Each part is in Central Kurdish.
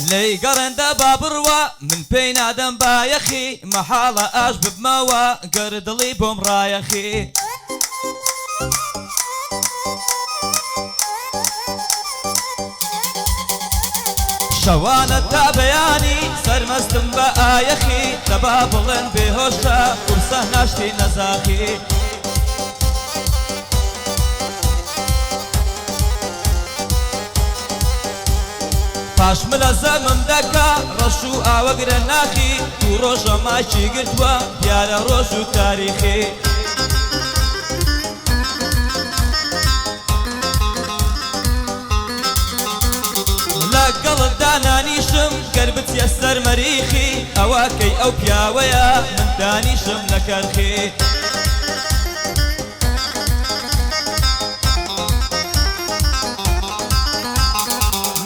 لي قرنده بابروا من بين آدم بايخي محالة أجب بموا قرد لي بوم رايخي شوانة تابياني سرمستم بآيخي تبابلن بهوشا قرصة ناشتي نزاخي پاش ملا زمن دکا رشو آوگر ناخی تو روژا مایچی گرتوا دیارە ڕۆژ و تاریخی لەگەڵت دانانیشم گەر بچیە سەر مەریخی ئەوە کەی ئەو پیاوەیە من دانیشم لە کەرخی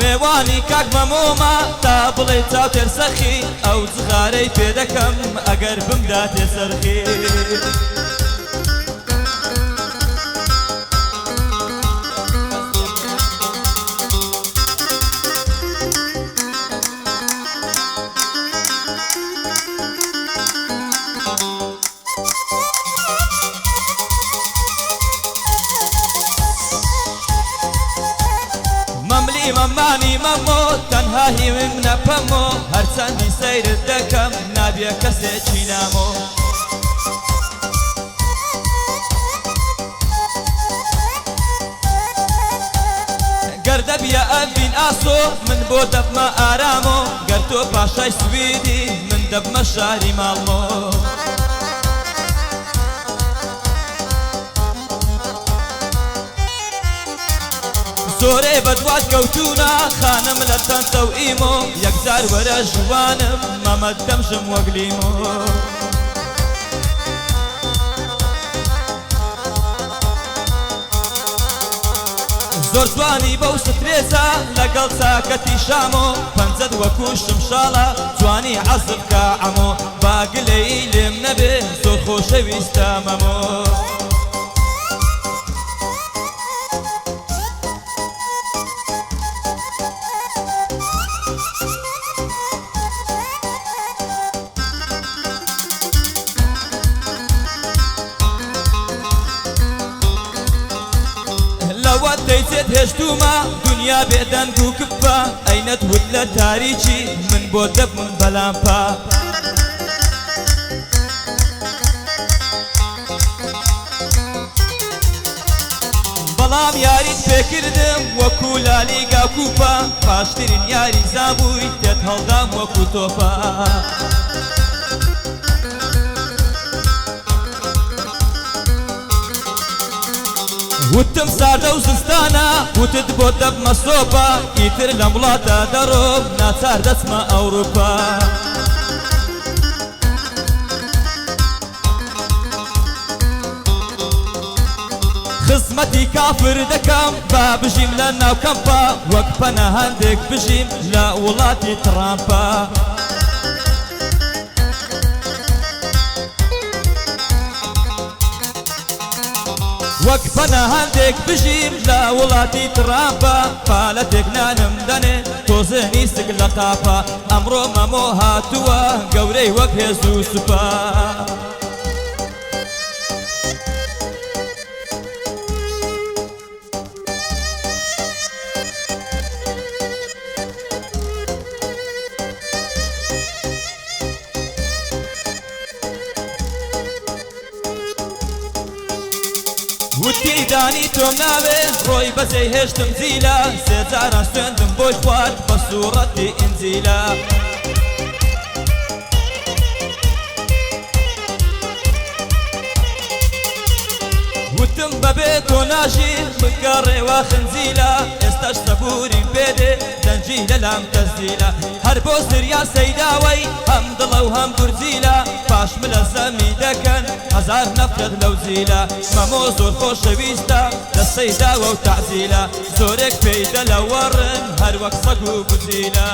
میوانی کاک مەمۆمە تا بڵێ چاوتێر سەخی ئەو جغارەی پێ دەکەم ئەگەر بمدا تێسەرخی مەمانی مەمۆ تەنها هیویم نەپەمۆ هەرچەندی سەیرت دەکەم نابێ کەسێکی نامۆ گەر دەبیە ئەبین ئاسۆ من بۆ دەبمە ئارامۆ گەر تۆ پاشای سویدی من دەبمە شاری ماڵمۆ زۆرێ بەدوات کەوتوونە خانم لە تەنتە و ئیمۆ یەکجار وەرە ژوانم مەمەد دەمشم وەک لیمۆ زۆر جوانی بەو سترێزە لەگەڵ چاکەتی شامۆ پەنجەت وەکو شمشاڵە جوانی عەزب کە عەمۆ باگلەی لێم نەبێ زۆر خۆشەویستە مەمۆ لەوە دەیچێت هێشتومە دنیا بێدەنگ و کپە ئەینەت ود لە تاریکی من بۆ دەبم بەلامپە بەڵام یاریت پێکردم وەکو لالیگا کوپە پاشترین یاری زابووی تێت هەڵدام وەکو تۆپە وتم ساردە و زستانە وتت بۆ دەبمە سۆپە ئیتر لە وڵاتە دەڕۆم ناچار دەچمە ئەوروپا خزمەتی کافر دەکەم با بژیم لە ناو کەمپە وەک پەنەهاندێک بژیم لە وڵاتی ترامپە وەک پەنەهاندێک بژیم لە وڵاتی ترامپە پالەتێک نانم دەنێ تۆزێنی سک لە قاپە ئەمڕۆ مەمۆ هاتووە گەورەی وەک هێز و سوپە وتی دانی تۆم ناوێ ڕۆی بەجێی هێشتم جیلە سێجاران خوێندم بۆی خوارد بە سوورەتی ئینجیلە وتم بەبێ تۆ ناژین بگەڕێوە خنجیلە ئێستاش سەبووریم پێدێ دەنجی لەلام تەزیلە هەر بۆ زریان سەیداوەی هەم دڵە و هەم گورجیلە پاشم لە زەمی دەکەن هەزار نەفرەت لەو جیلە مەمۆ زۆر خۆشەویستە لە سەیداوە و تەعزیلە زۆرێک پێی دەلەوەڕن هەر وەک سەگ و بجیلە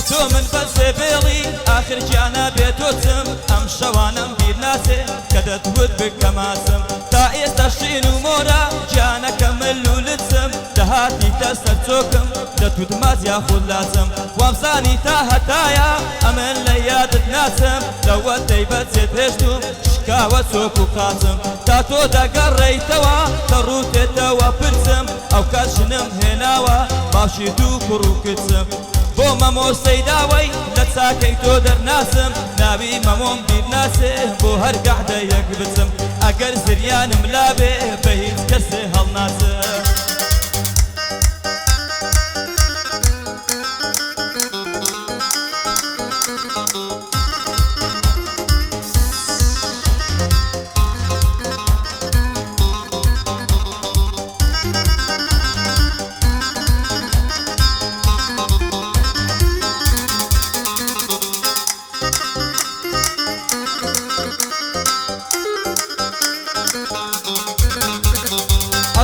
تۆ من بەسێ بێڵی ئاخر گیانە بێتۆچم ئەم شەوانم بیر ناسێ کە دەتوت بکە ماسم تا ئێستا شین و مۆرە گیانەکە ملولتسم دەهاتیتە سەر چۆکم دەتوت مازیا خولاسم وامزانی تا هەتایە ئەمن لە یادت ناچم لەوە دەیبەچێت پێشتوم شکاوە چۆک و قاچم تا تۆ دەگەڕێیتەوە کە ڕووتێتەوە پرسم ئەو کات ژنم هێناوە باشی دوو کوڕ و کچم بۆ مەمۆستەی داوەی لە چاکەی تۆ دەرناسم ناوی مەمۆم بیر ناسێ بۆ هەر گەحدە یەک بچم ئەگەر زریانم لابێ بە هیچ کەسێ هەڵناسم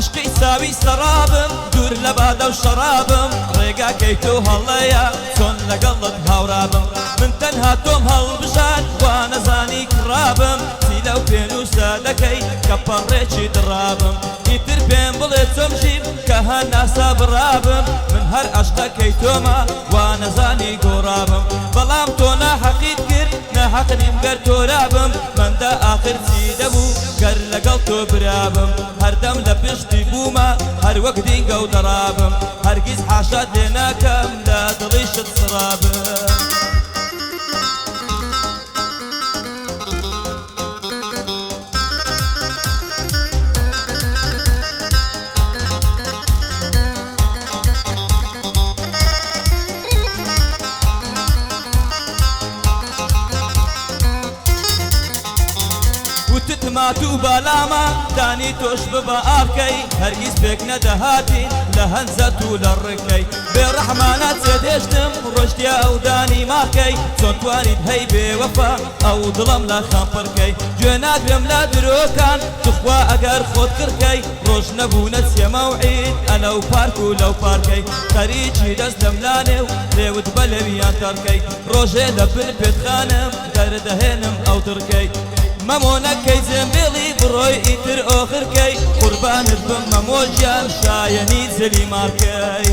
عشقی ساوی سەرابم دوور لە بادە و شەرابم ڕێگاکەی تۆ هەڵەیە چۆن لەگەڵت هاورابم من تەنها تۆم هەڵبژان وا نەزانی کڕابم چی لەو پێنووسە دەکەی کە پەڕێکی دڕابم ئیتر پێم بڵێ چۆم ژیم کە هەناسا بڕابم من هەر عشقەکەی تۆمە وا نەزانی گۆڕابم بەڵام تۆ ناحەقیت کرد ناحەقنیم گەر تۆرابم مەندە ئاخر چی دەبوو گەر لەگەڵ تۆ برابم هەردەم لە پشتی بوومە هەر وەک دینگە و دەڕابم هەرگیز حاشات لێ ناکەم لە دڵی شت سڕابم وتتمات و باڵامە دانی تۆش ببە ئاکەی هەرگیز پێک نەدەهاتی لە هەنجەت و لە ڕێکەی بێڕەحمانە چێدێشتم ڕۆژتیا ئەو دانی ماکەی چۆن توانیت هەی بێوەفا ئەو دڵم لە خەمپڕکەی گوێ ناگرم لە درۆکان تخوا ئەگەر خۆت کڕکەی ڕۆژ نەبوونە چێمەوعید ئەلەو پارک و لەو پارکەی خەریکی دەست لەملانێ و لێوت بە لەویان تەڕکەی ڕۆژێ لە بن پێتخانم دەردەهێنم ئەو تڕکەی مەمۆنەکەی جێمبێڵی بڕۆی ئیتر ئۆخرکەی قوربانت بم مەمۆ گیان شایەنی جلی مارکەی